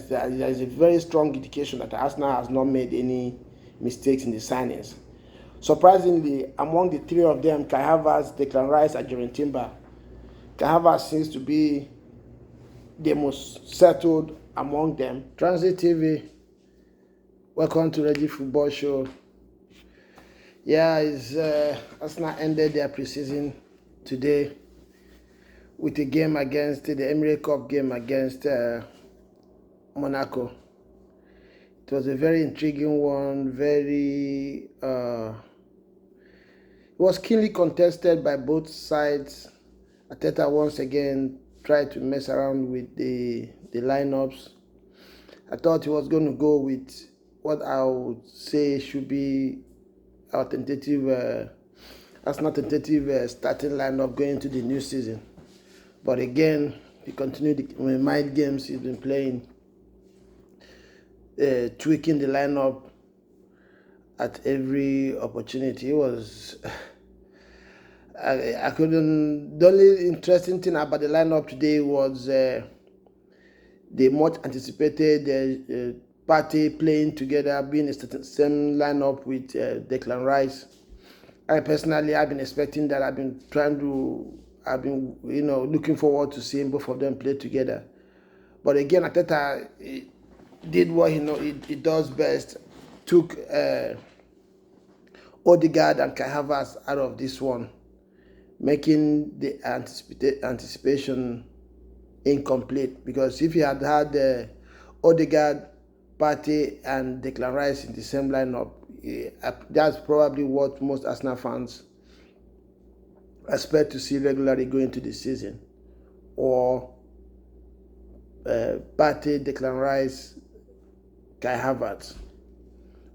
there is a very strong indication that Arsenal has not made any mistakes in the signings. Surprisingly, among the three of them, Kai Havertz, Declan Rice, and Jurgen Timber, Kai Havertz seems to be the most settled among them. Transit TV, welcome to Reggie Football Show. Yeah, Arsenal ended their preseason today with a game against the Emirates Cup game against Monaco. It was a very intriguing one, it was keenly contested by both sides. Arteta once again tried to mess around with the lineups. I thought he was going to go with what I would say should be our Arsenal tentative starting lineup going into the new season. But again, he continued the mind games he's been playing, tweaking the lineup at every opportunity. It was I couldn't. The only interesting thing about the lineup today was the much anticipated party playing together, being in the same lineup with Declan Rice. I personally have been expecting that. I've been looking forward to seeing both of them play together. But again, Arteta did what he does best. Took Odegaard and Kai Havertz out of this one, making the anticipation incomplete. Because if he had Odegaard, Partey, and Declan Rice in the same lineup, that's probably what most Arsenal fans expect to see regularly going into the season. Or Partey, Declan Rice, Kai Havertz.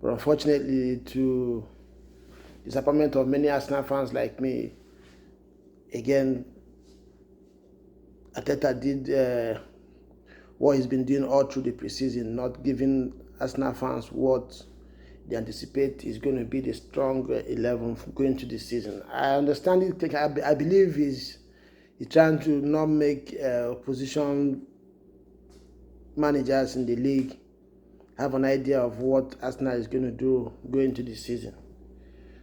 But unfortunately, to disappointment of many Arsenal fans like me, again, Arteta did what he's been doing all through the preseason, not giving Arsenal fans what they anticipate is going to be the strong 11 going to the season. I understand it. I believe he's trying to not make opposition managers in the league have an idea of what Arsenal is going to do going into the season.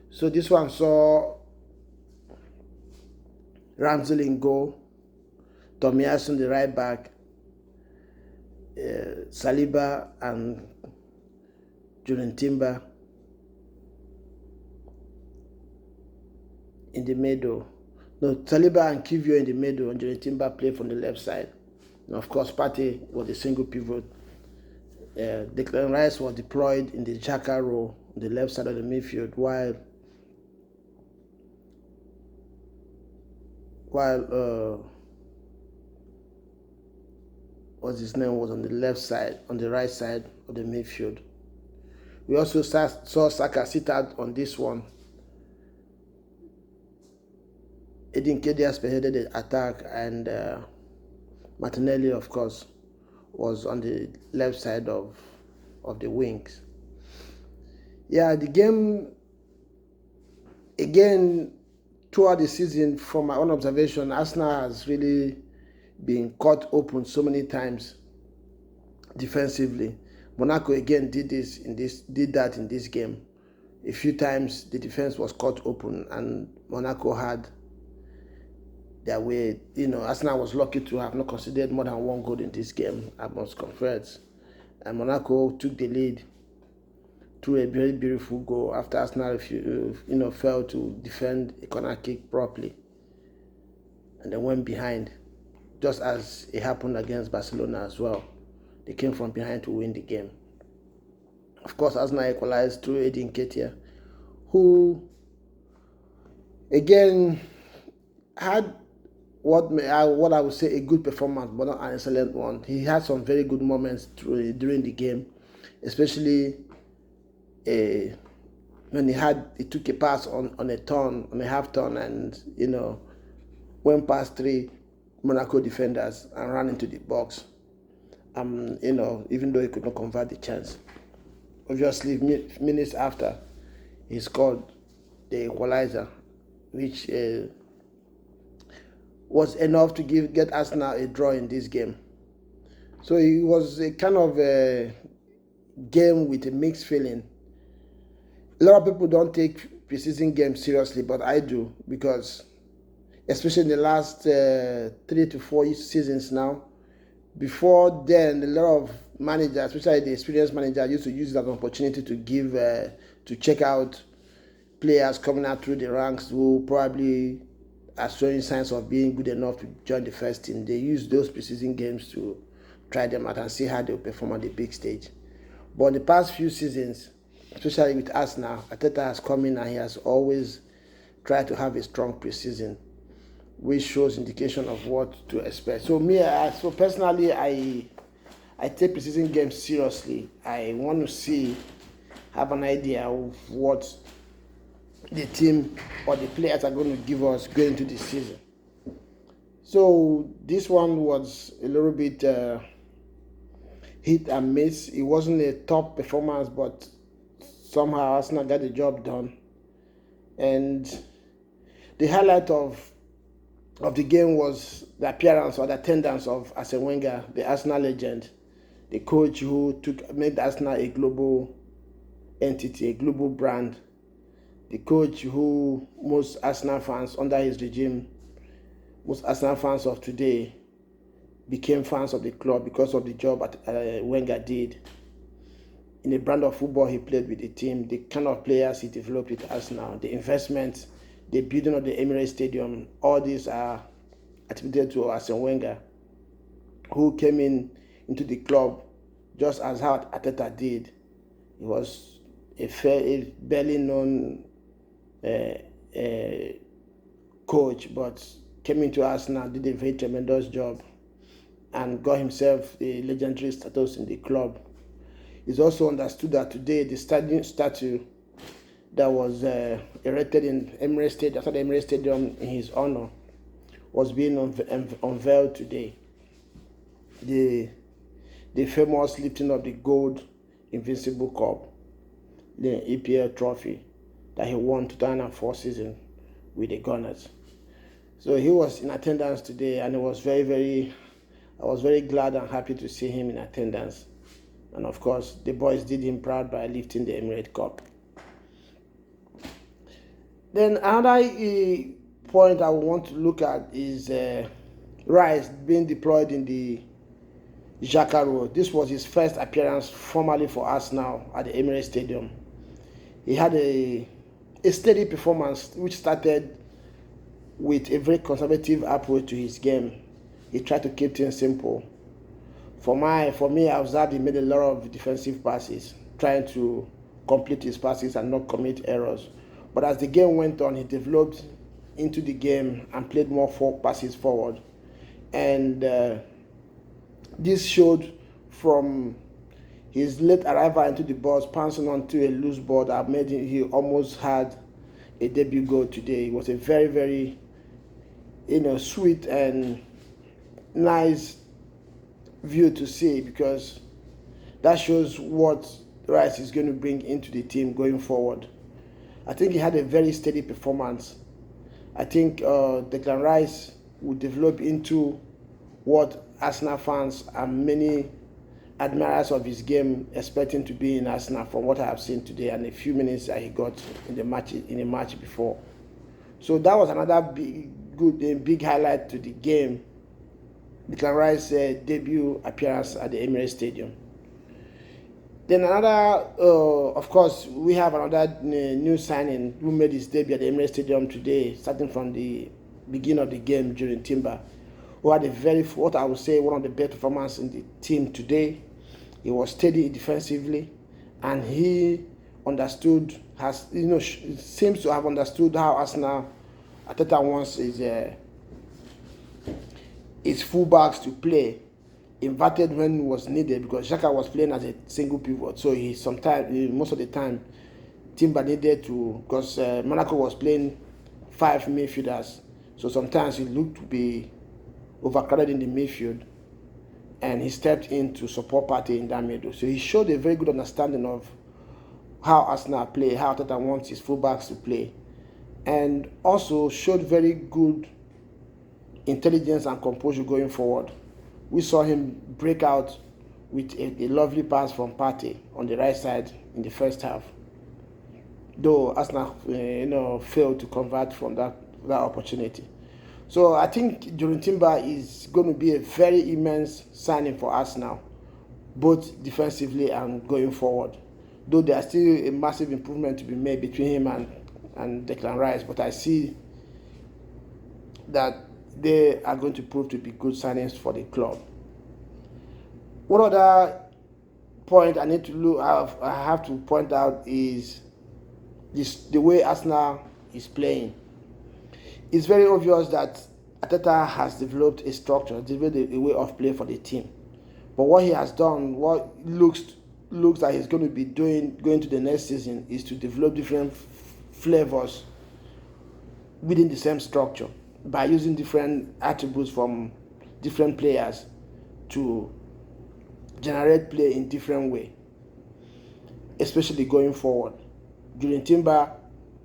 So this one saw Ramsdale in goal, Tomiyasu the right back, Saliba and Jurgen Timber in the middle. No, Saliba and Kivio in the middle, and Jurgen Timber play from the left side. And of course, Partey was the single pivot. Declan Rice was deployed in the Xhaka role on the left side of the midfield, while what's his name was on the left side, on the right side of the midfield. We also saw Saka sit out on this one. Edin Kedia spearheaded the attack, and Martinelli, of course, was on the left side of the wings. Yeah, the game, again, throughout the season, from my own observation, Arsenal has really been cut open so many times defensively. Monaco again did that in this game. A few times the defense was cut open and Monaco had their way. Arsenal was lucky to have not considered more than one goal in this game, I must confess. And Monaco took the lead through a very beautiful goal after Arsenal failed to defend a corner kick properly. And they went behind, just as it happened against Barcelona as well. They came from behind to win the game. Of course, Arsenal equalized through Edin Ketia, who, again, had what I would say a good performance, but not an excellent one. He had some very good moments during the game, especially when he took a pass on a half turn, and went past 3 Monaco defenders and ran into the box. Even though he could not convert the chance. Obviously, minutes after, he scored the equalizer, which was enough to get Arsenal a draw in this game. So it was a kind of a game with a mixed feeling. A lot of people don't take preseason games seriously, but I do, because especially in the last 3 to 4 seasons now. Before then, a lot of managers, especially the experienced manager, used to use it as an opportunity to give to check out players coming out through the ranks who probably are showing signs of being good enough to join the first team. They use those preseason games to try them out and see how they perform on the big stage. But in the past few seasons, especially with us now, Arteta has come in and he has always tried to have a strong preseason, which shows indication of what to expect. So so personally, I take preseason games seriously. I want to have an idea of what the team or the players are going to give us going into the season. So this one was a little bit hit and miss. It wasn't a top performance, but somehow Arsenal got the job done. And the highlight of the game was the appearance or the attendance of Arsene Wenger, the Arsenal legend, the coach who made Arsenal a global entity, a global brand, the coach who most Arsenal fans under his regime, most Arsenal fans of today became fans of the club because of the job Wenger did in the brand of football he played with the team, the kind of players he developed with Arsenal, the investment, the building of the Emirates Stadium. All these are attributed to Arsene Wenger, who came into the club just as how Arteta did. He was a barely known coach, but came into Arsenal, did a very tremendous job, and got himself a legendary status in the club. It's also understood that today the statue that was erected in Emirates Stadium, after the Emirates Stadium in his honor, was being unveiled today. The famous lifting of the gold Invincible Cup, the EPL trophy that he won 2004 season with the Gunners. So he was in attendance today, and I was very glad and happy to see him in attendance. And of course, the boys did him proud by lifting the Emirates Cup. Then another point I want to look at is Rice being deployed in the Xhaka role. This was his first appearance formally for Arsenal at the Emirates Stadium. He had a steady performance, which started with a very conservative approach to his game. He tried to keep things simple. For me, I observed he made a lot of defensive passes, trying to complete his passes and not commit errors. But as the game went on, he developed into the game and played more passes forward. And this showed from his late arrival into the box, pouncing onto a loose ball that made he almost had a debut goal today. It was a very sweet and nice view to see, because that shows what Rice is going to bring into the team going forward. I think he had a very steady performance. I think Declan Rice will develop into what Arsenal fans and many admirers of his game expecting to be in Arsenal, from what I have seen today and a few minutes that he got in the match before. So that was another big highlight to the game. Declan Rice's debut appearance at the Emirates Stadium. Then another, of course, we have another new signing who made his debut at the Emirates Stadium today, starting from the beginning of the game during Timber, who had what I would say, one of the best performances in the team today. He was steady defensively, and he seems to have understood how Arsenal Arteta wants his fullbacks to play inverted when it was needed, because Xhaka was playing as a single pivot. So most of the time, Timber needed to, because Monaco was playing 5 midfielders. So sometimes he looked to be overcrowded in the midfield, and he stepped in to support Partey in that middle. So he showed a very good understanding of how Arsenal play, how Arteta wants his fullbacks to play, and also showed very good intelligence and composure going forward. We saw him break out with a lovely pass from Partey on the right side in the first half. Though Arsenal, failed to convert from that opportunity. So I think Jordan Timber is going to be a very immense signing for Arsenal, both defensively and going forward. Though there are still a massive improvement to be made between him and Declan Rice, but I see that they are going to prove to be good signings for the club. One other point I have to point out is the way Arsenal is playing. It's very obvious that Arteta has developed a structure, developed a way of play for the team. But what he has done, what looks like he's going to be doing going to the next season, is to develop different flavors within the same structure by using different attributes from different players to generate play in different way, especially going forward. Julian Timber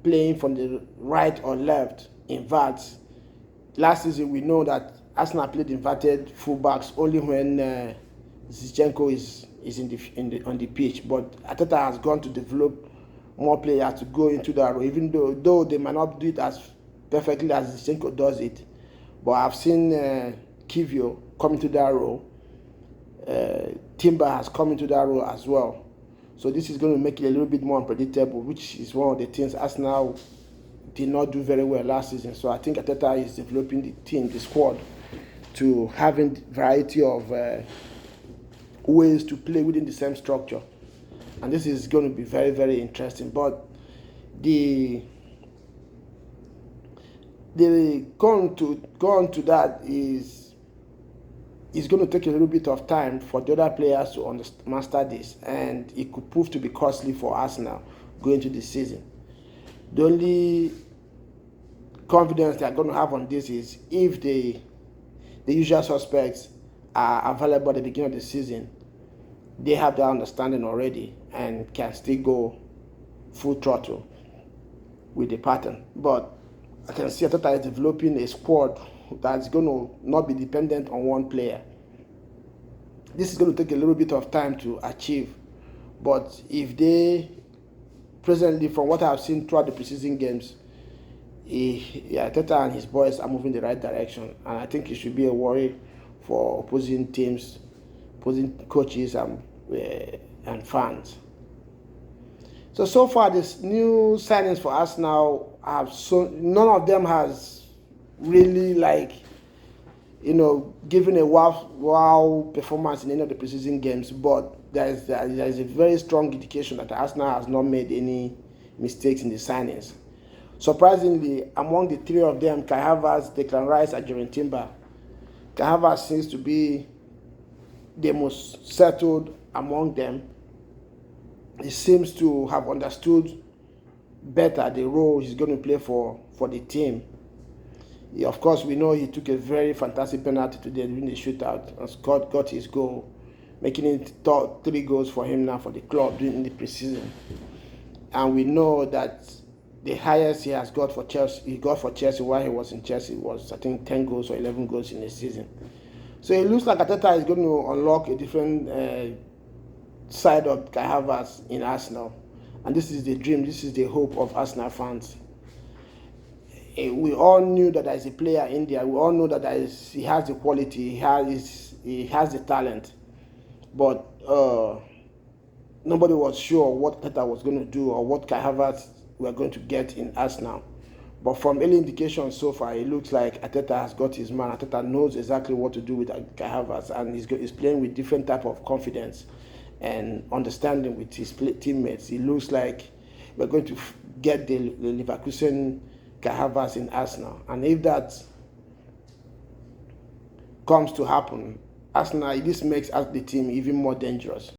playing from the right or left inverts. Last season we know that Arsenal played inverted fullbacks only when Zinchenko is on the pitch, but Arteta has gone to develop more players to go into that role, even though they might not do it as perfectly as Zinchenko does it. But I've seen Kivio come into that role. Timber has come into that role as well. So this is going to make it a little bit more unpredictable, which is one of the things Arsenal did not do very well last season. So I think Arteta is developing the team, the squad, to having variety of ways to play within the same structure. And this is going to be very, very interesting. But the going to that is going to take a little bit of time for the other players to master this, and it could prove to be costly for Arsenal going into the season. The only confidence they are going to have on this is if the usual suspects are available at the beginning of the season, they have that understanding already and can still go full throttle with the pattern. But I can see Arteta is developing a squad that's going to not be dependent on one player. This is going to take a little bit of time to achieve, but if they presently, from what I've seen throughout the preseason games, Arteta and his boys are moving the right direction, and I think it should be a worry for opposing teams, opposing coaches and fans. So far, this new signings for Arsenal none of them has really given a wow performance in any of the preseason games. But there is a very strong indication that Arsenal has not made any mistakes in the signings. Surprisingly, among the three of them, Kai Havertz, Declan Rice, and Jordan Timber, Kai Havertz seems to be the most settled among them. He seems to have understood better the role he's going to play for the team. Of course, we know he took a very fantastic penalty today during the shootout and Scott got his goal, making it 3 goals for him now for the club during the preseason. And we know that the highest he has got for Chelsea, while he was in Chelsea, was I think 10 goals or 11 goals in a season. So it looks like Arteta is going to unlock a different side of Kai Havertz in Arsenal, and this is the dream, this is the hope of Arsenal fans. We all knew that there is a player in there. We all know that he has the quality, he has the talent, but nobody was sure what Arteta was going to do or what Kai Havertz were going to get in Arsenal. But from early indications so far, it looks like Arteta has got his man. Arteta knows exactly what to do with Kai Havertz, and he's playing with different type of confidence and understanding with his teammates. It looks like we're going to get the Leverkusen Kai Havertz in Arsenal. And if that comes to happen, this makes the team even more dangerous.